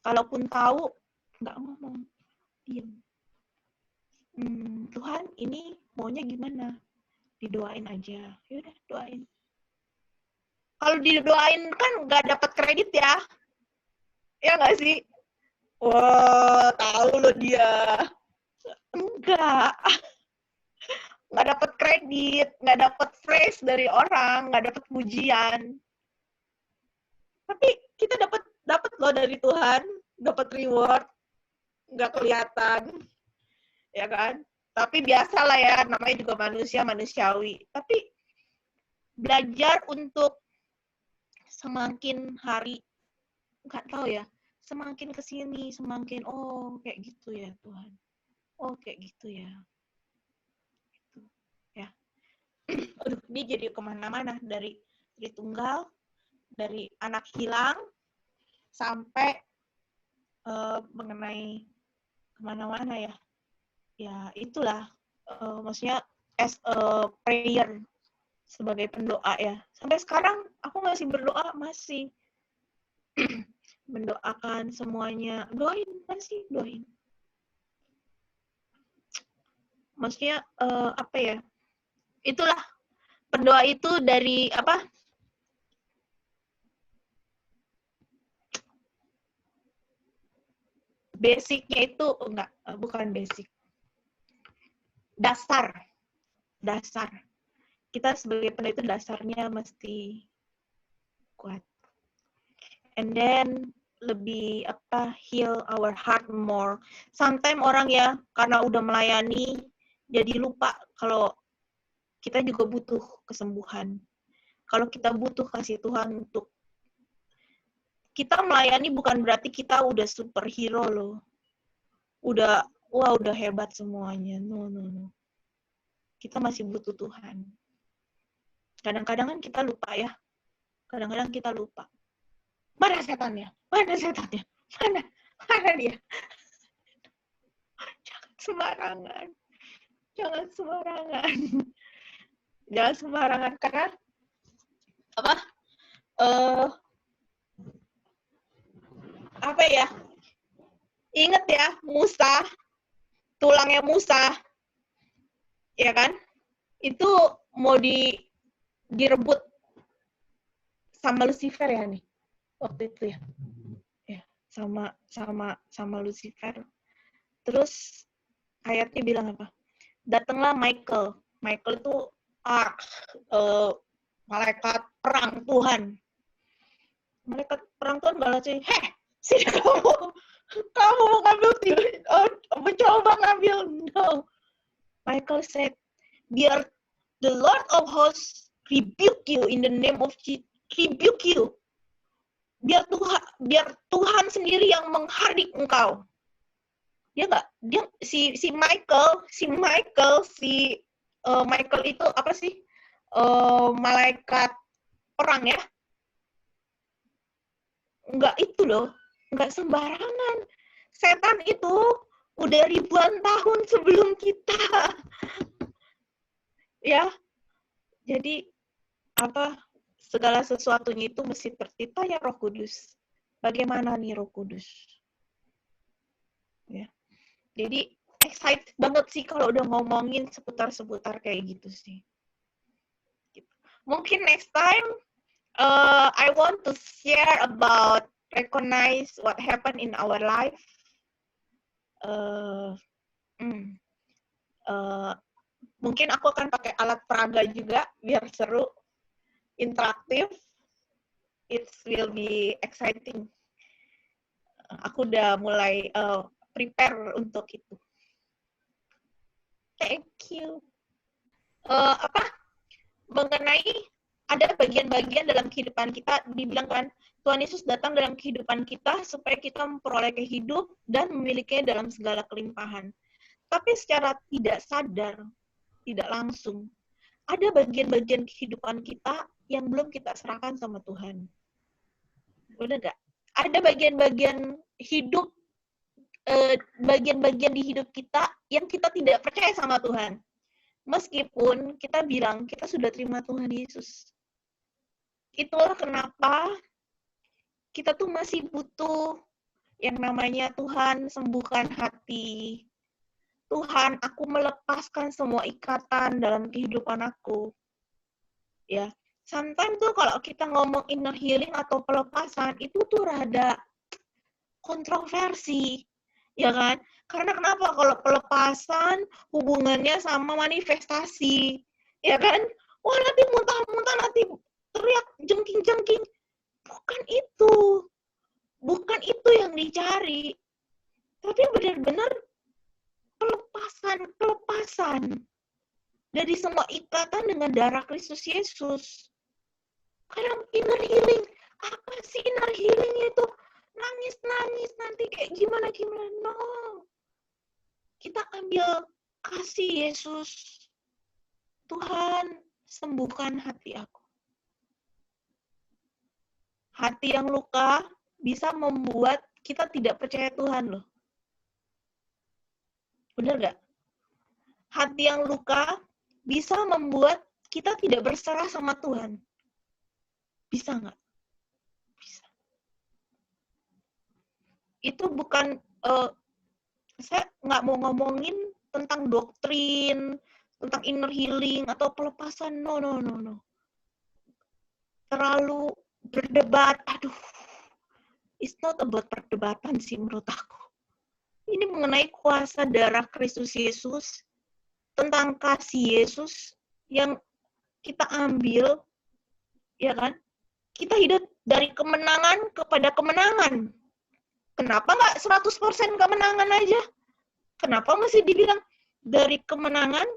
Kalaupun tahu, nggak ngomong. Diam. Tuhan, ini maunya gimana? Didoain aja. Yaudah, doain. Kalau didoain kan nggak dapat kredit ya. Ya nggak sih? Wah, tahu loh dia. Enggak. Nggak dapat kredit, nggak dapat praise dari orang, nggak dapat pujian. Tapi kita dapat loh dari Tuhan, dapat reward, nggak kelihatan, ya kan? Tapi biasalah ya, namanya juga manusiawi. Tapi belajar untuk semakin hari, nggak tahu ya, semakin kesini, semakin kayak gitu ya Tuhan, kayak gitu ya. Aduh, ini jadi kemana-mana, dari tunggal, dari anak hilang, sampai mengenai kemana-mana ya. Ya itulah, maksudnya as a prayer, sebagai pendoa ya. Sampai sekarang aku masih berdoa, masih mendoakan semuanya. Masih doain. Maksudnya apa ya? Itulah, pendoa itu dari apa? Basicnya itu bukan basic. Dasar. Kita sebagai pendoa itu dasarnya mesti kuat. And then lebih heal our heart more. Sometimes orang ya karena udah melayani jadi lupa kalau kita juga butuh kesembuhan. Kalau kita butuh kasih Tuhan untuk Kita melayani bukan berarti kita udah superhero loh. Udah hebat semuanya. No. Kita masih butuh Tuhan. Kadang-kadang kan kita lupa ya. Kadang-kadang kita lupa. Mana setannya? Mana dia? Jangan sembarangan. Karena apa ya? Ingat ya, Musa, tulangnya Musa, ya kan? Itu mau direbut sama Lucifer ya nih, waktu itu ya. Ya, sama Lucifer. Terus ayatnya bilang apa? Datanglah Michael. Michael itu malaikat perang Tuhan. Malaikat perang Tuhan balas sih, sini kamu mau ngambil mencoba ngambil. No. Michael said, biar the Lord of hosts rebuke you in the name of Jesus. Rebuke you. Biar Tuhan sendiri yang menghardik engkau. Dia nggak, dia Michael itu apa sih? Malaikat perang ya. Enggak itu loh, enggak sembarangan. Setan itu udah ribuan tahun sebelum kita. Ya. Jadi segala sesuatunya itu mesti tercipta ya Roh Kudus. Bagaimana nih Roh Kudus? Ya. Jadi excited banget sih kalau udah ngomongin seputar kayak gitu sih. Mungkin next time I want to share about recognize what happened in our life. Mungkin aku akan pakai alat peraga juga biar seru, interaktif. It will be exciting. Aku udah mulai prepare untuk itu. Thank you. Mengenai ada bagian-bagian dalam kehidupan kita, dibilang kan, Tuhan Yesus datang dalam kehidupan kita supaya kita memperoleh hidup dan memilikinya dalam segala kelimpahan. Tapi secara tidak sadar, tidak langsung, ada bagian-bagian kehidupan kita yang belum kita serahkan sama Tuhan. Benar nggak? Ada bagian-bagian hidup, bagian-bagian di hidup kita yang kita tidak percaya sama Tuhan. Meskipun kita bilang kita sudah terima Tuhan Yesus. Itulah kenapa kita tuh masih butuh yang namanya Tuhan sembuhkan hati. Tuhan, aku melepaskan semua ikatan dalam kehidupan aku. Ya, sometimes tuh kalau kita ngomong inner healing atau pelepasan, itu tuh rada kontroversi, ya kan? Karena kenapa? Kalau pelepasan hubungannya sama manifestasi, ya kan? Wah, nanti muntah-muntah, nanti teriak jengking-jengking. Bukan itu yang dicari. Tapi benar-benar pelepasan dari semua ikatan dengan darah Kristus Yesus. Kadang inner healing, apa sih inner healing itu? Nangis nanti kayak gimana? No. Kita ambil kasih Yesus. Tuhan, sembuhkan hati aku. Hati yang luka bisa membuat kita tidak percaya Tuhan loh. Benar nggak? Hati yang luka bisa membuat kita tidak berserah sama Tuhan. Bisa nggak? Bisa. Itu bukan, saya nggak mau ngomongin tentang doktrin, tentang inner healing, atau pelepasan. No. Terlalu berdebat, it's not about perdebatan sih menurut aku. Ini mengenai kuasa darah Kristus Yesus, tentang kasih Yesus yang kita ambil, ya kan? Kita hidup dari kemenangan kepada kemenangan. Kenapa nggak 100% kemenangan aja? Kenapa masih dibilang dari kemenangan,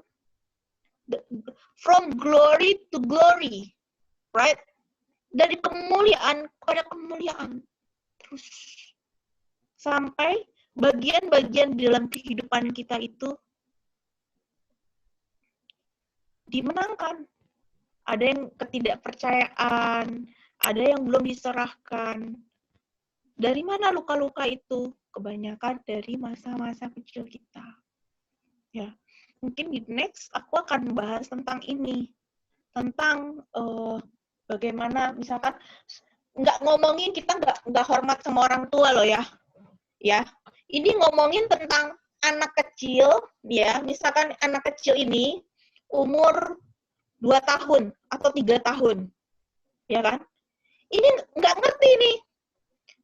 from glory to glory, right? Dari kemuliaan kepada kemuliaan. sampai bagian-bagian di dalam kehidupan kita itu dimenangkan. Ada yang ketidakpercayaan, ada yang belum diserahkan. Dari mana luka-luka itu? Kebanyakan dari masa-masa kecil kita. Ya, mungkin di next aku akan membahas tentang ini, tentang bagaimana misalkan nggak ngomongin kita nggak hormat sama orang tua loh ya. Ini ngomongin tentang anak kecil, ya, misalkan anak kecil ini umur 2 tahun atau 3 tahun, ya kan? Ini nggak ngerti nih.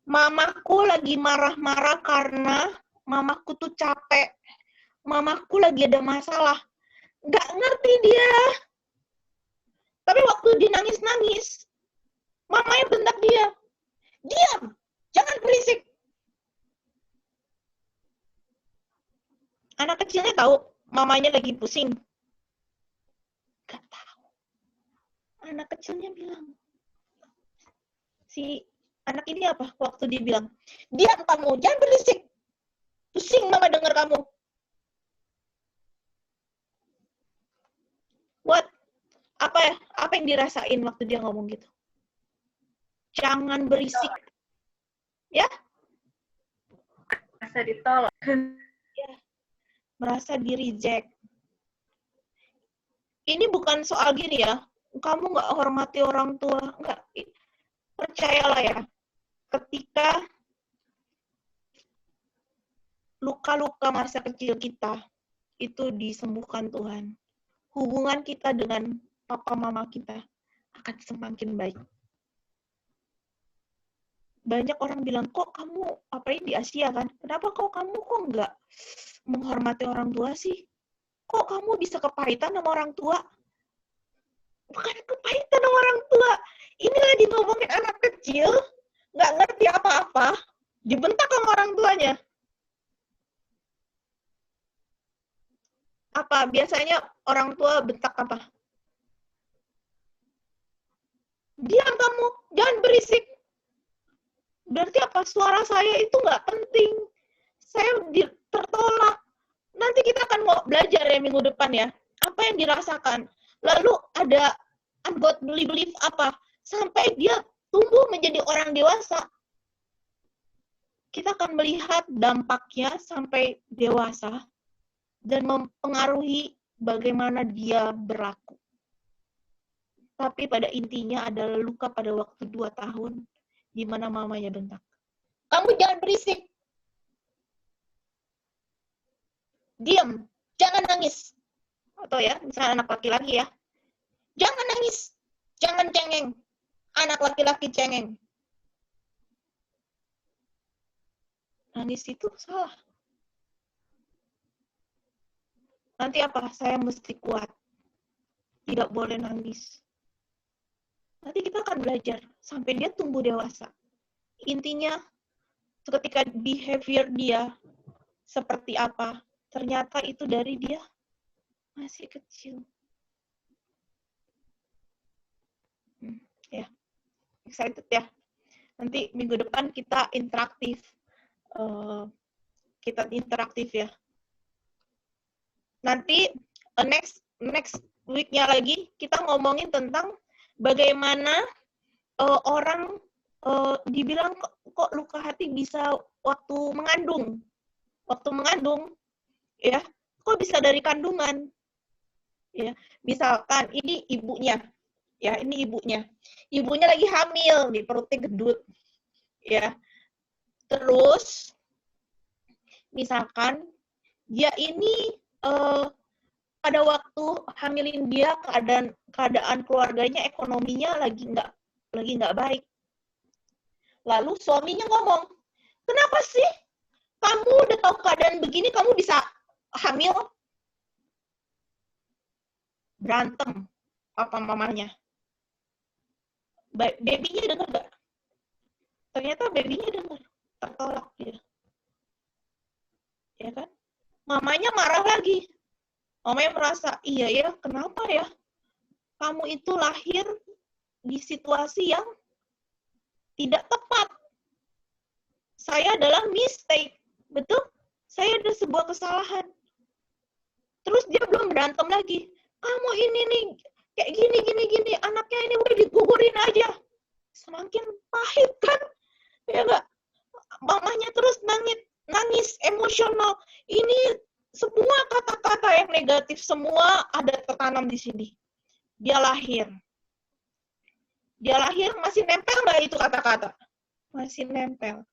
Mamaku lagi marah-marah karena mamaku tuh capek. Mamaku lagi ada masalah. Nggak ngerti dia. Tapi waktu dia nangis-nangis, mamanya bentak dia. Diam, jangan berisik. Anak kecilnya tahu mamanya lagi pusing. Nggak tahu. Anak kecilnya bilang, si anak ini apa? Waktu dia bilang, diam kamu, jangan berisik. Pusing mama dengar kamu. What? Apa yang dirasain waktu dia ngomong gitu? Jangan berisik. Ya? Merasa ditolak. Ya. Merasa di-reject. Ini bukan soal gini ya, kamu nggak hormati orang tua. Nggak. Percayalah ya, ketika luka-luka masa kecil kita itu disembuhkan Tuhan, hubungan kita dengan papa mama kita akan semakin baik. Banyak orang bilang, kok kamu, apalagi di Asia kan, kenapa kamu kok nggak menghormati orang tua sih? Kok kamu bisa kepahitan sama orang tua? Bukan kepahitan sama orang tua. Ini lagi ngomongin anak kecil, nggak ngerti apa-apa, dibentak sama orang tuanya. Apa? Biasanya orang tua bentak apa? Diam kamu, jangan berisik. Berarti apa? Suara saya itu nggak penting. Saya tertolak. Nanti kita akan mau belajar ya minggu depan ya. Apa yang dirasakan. Lalu ada ungodly belief apa? Sampai dia tumbuh menjadi orang dewasa. Kita akan melihat dampaknya sampai dewasa dan mempengaruhi bagaimana dia berlaku. Tapi pada intinya adalah luka pada waktu 2 tahun di mana mamanya bentak. Kamu jangan berisik. Diam, jangan nangis. Atau ya, misalnya anak laki-laki ya. Jangan nangis, jangan cengeng. Anak laki-laki cengeng. Nangis itu salah. Nanti apa? Saya mesti kuat. Tidak boleh nangis. Nanti kita akan belajar sampai dia tumbuh dewasa. Intinya, ketika behavior dia seperti apa, ternyata itu dari dia masih kecil. Ya, excited ya. Nanti minggu depan kita interaktif. Ya. Nanti next week-nya lagi kita ngomongin tentang bagaimana orang dibilang kok luka hati bisa waktu mengandung. Waktu mengandung, ya, kok bisa dari kandungan? Ya, misalkan ini ibunya. Ya, ini ibunya. Ibunya lagi hamil, di perutnya gedut. Ya. Terus misalkan dia ini pada waktu hamilin dia keadaan keluarganya, ekonominya lagi nggak baik. Lalu suaminya ngomong, kenapa sih kamu udah tahu keadaan begini kamu bisa hamil? Berantem papa mamanya. Babynya dengar nggak? Ternyata babynya dengar, tertolak dia. Ya kan? Mamanya marah lagi. Mamanya merasa, iya ya, kenapa ya? Kamu itu lahir di situasi yang tidak tepat. saya adalah mistake. Betul? Saya ada sebuah kesalahan. Terus dia belum berantem lagi. Kamu ini nih, kayak gini. Anaknya ini udah digugurin aja. Semakin pahit kan? Ya nggak? Mamanya terus nangis emosional. Ini semua kata-kata yang negatif semua ada tertanam di sini. Dia lahir masih nempel nggak itu kata-kata? Masih nempel.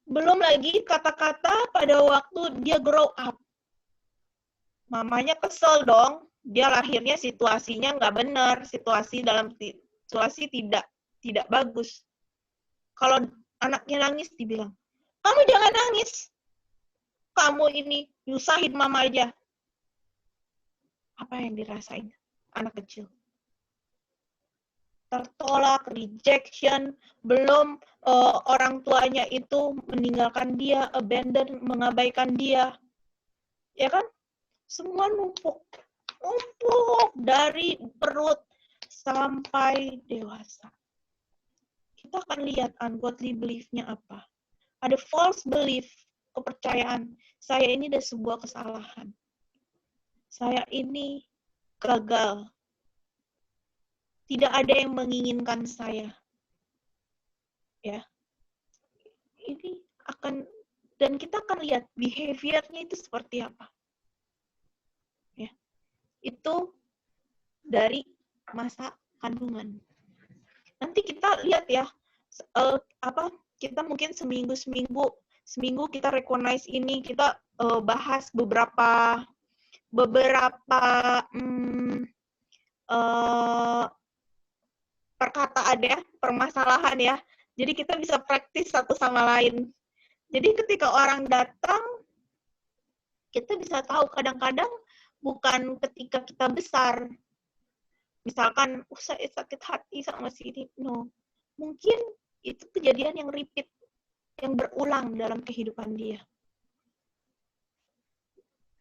Belum lagi kata-kata pada waktu dia grow up. Mamanya kesel dong. Dia lahirnya situasinya nggak benar. Situasi tidak bagus. Kalau anaknya nangis, dibilang, kamu jangan nangis. Kamu ini nyusahin mama aja. Apa yang dirasain anak kecil? Tertolak, rejection, belum orang tuanya itu meninggalkan dia, abandon, mengabaikan dia. Ya kan? Semua numpuk dari perut sampai dewasa. Kita akan lihat ungodly belief-nya apa. Ada false belief, kepercayaan. Saya ini ada sebuah kesalahan. Saya ini gagal. Tidak ada yang menginginkan saya. Ya. Ini akan, dan kita akan lihat behavior-nya itu seperti apa. Ya. Itu dari masa kandungan. Nanti kita lihat ya, kita mungkin seminggu kita recognize ini, kita bahas beberapa perkataan ya, permasalahan ya. Jadi kita bisa praktis satu sama lain. Jadi ketika orang datang, kita bisa tahu kadang-kadang bukan ketika kita besar. Misalkan, saya sakit hati sama si ini. No. Mungkin itu kejadian yang repeat, yang berulang dalam kehidupan dia.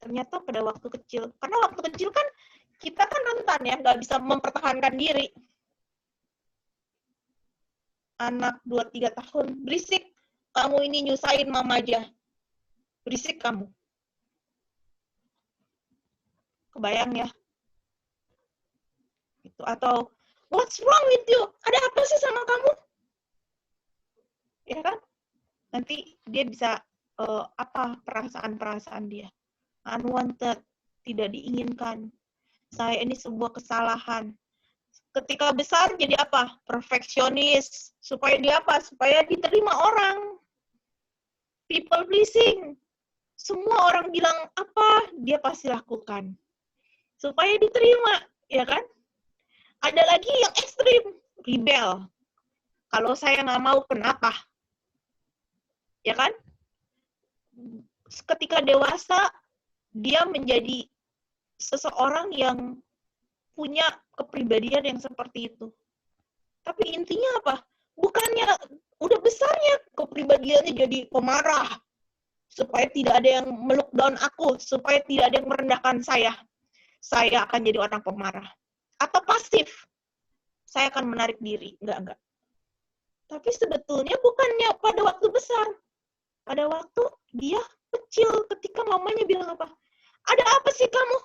Ternyata pada waktu kecil. Karena waktu kecil kan, kita kan rentan ya, nggak bisa mempertahankan diri. Anak 2-3 tahun, berisik. Kamu ini nyusahin mama aja. Berisik kamu. Kebayang ya? Gitu. Atau, what's wrong with you? Ada apa sih sama kamu? Ya kan? Nanti dia bisa, apa perasaan-perasaan dia. Unwanted, tidak diinginkan. Saya ini sebuah kesalahan. Ketika besar jadi apa? Perfeksionis. Supaya dia apa? Supaya diterima orang. People pleasing. Semua orang bilang apa, dia pasti lakukan. Supaya diterima, ya kan? Ada lagi yang ekstrim, rebel. Kalau saya nggak mau, kenapa? Ya kan? Ketika dewasa, dia menjadi seseorang yang punya kepribadian yang seperti itu. Tapi intinya apa? Bukannya udah besarnya kepribadiannya jadi pemarah, supaya tidak ada yang meluk down aku, supaya tidak ada yang merendahkan saya. Saya akan jadi orang pemarah. Atau pasif, saya akan menarik diri. Enggak. Tapi sebetulnya bukannya pada waktu besar. Pada waktu dia kecil, ketika mamanya bilang apa? Ada apa sih kamu?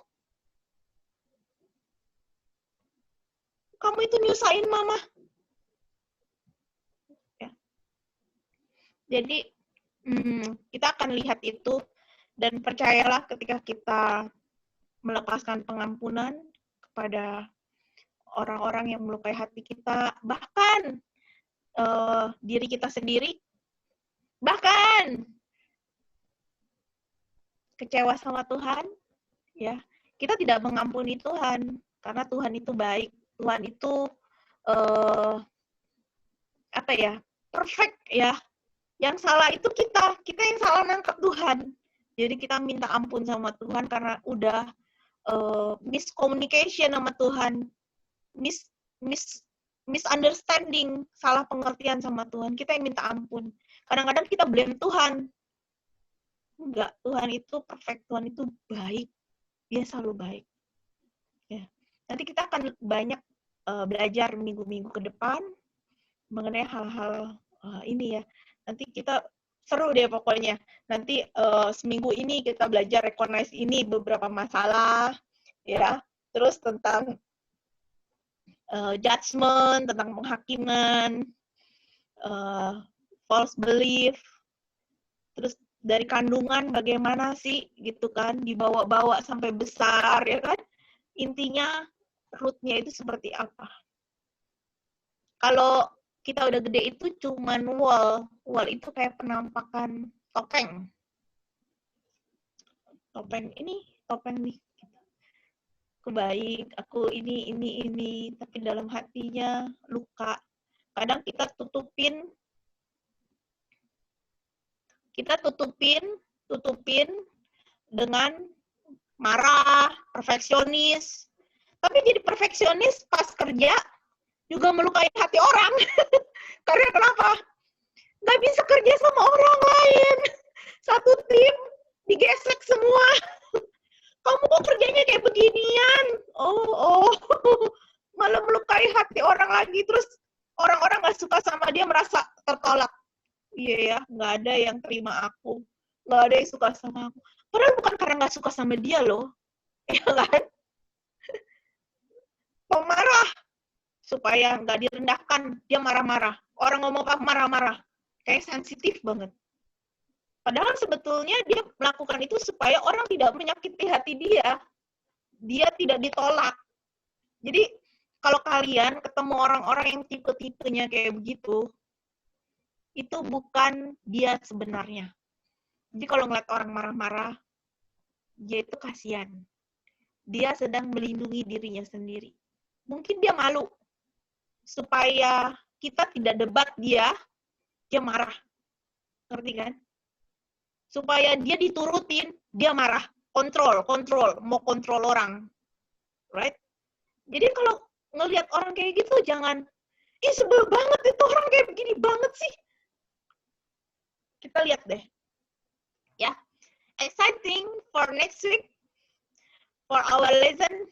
Kamu itu nyusahin mama. Ya. Jadi, kita akan lihat itu, dan percayalah ketika kita melepaskan pengampunan kepada orang-orang yang melukai hati kita, bahkan diri kita sendiri, bahkan kecewa sama Tuhan, ya, kita tidak mengampuni Tuhan, karena Tuhan itu baik. Tuhan itu perfect ya. Yang salah itu kita yang salah nangkap Tuhan. Jadi kita minta ampun sama Tuhan karena udah miscommunication sama Tuhan, misunderstanding, salah pengertian sama Tuhan. Kita yang minta ampun. Kadang-kadang kita blame Tuhan. Enggak, Tuhan itu perfect, Tuhan itu baik. Dia selalu baik. Ya. Nanti kita akan banyak belajar minggu-minggu ke depan mengenai hal-hal ini ya. Nanti kita Seru deh pokoknya. Nanti seminggu ini kita belajar recognize ini beberapa masalah, ya. Terus tentang judgment, tentang penghakiman, false belief. Terus dari kandungan bagaimana sih gitu kan, dibawa-bawa sampai besar, ya kan? Intinya root-nya itu seperti apa. Kalau kita udah gede itu cuman wall. Wall itu kayak penampakan topeng. Topeng ini, topeng nih. Aku baik, aku ini. Tapi dalam hatinya luka. Kadang kita tutupin dengan marah, perfeksionis. Tapi jadi perfeksionis pas kerja juga melukai hati orang. Karena kenapa? Nggak bisa kerja sama orang lain. Satu tim digesek semua. Kamu kok kerjanya kayak beginian? Oh. Malah melukai hati orang lagi. Terus orang-orang nggak suka sama dia, merasa tertolak. Iya ya, nggak ada yang terima aku. Nggak ada yang suka sama aku. Padahal bukan karena nggak suka sama dia loh. Ya kan? Pemarah. Supaya nggak direndahkan, dia marah-marah. Orang ngomong apa marah-marah. Kayak sensitif banget. Padahal sebetulnya dia melakukan itu supaya orang tidak menyakiti hati dia. Dia tidak ditolak. Jadi kalau kalian ketemu orang-orang yang tipe-tipenya kayak begitu, itu bukan dia sebenarnya. Jadi kalau ngeliat orang marah-marah, dia itu kasihan. Dia sedang melindungi dirinya sendiri. Mungkin dia malu. Supaya kita tidak debat dia marah. Ngerti kan? Supaya dia diturutin, dia marah. Kontrol, mau kontrol orang. Right? Jadi kalau ngelihat orang kayak gitu, jangan, ih sebel banget itu orang kayak begini banget sih. Kita lihat deh. Ya. Exciting for next week, for our lesson.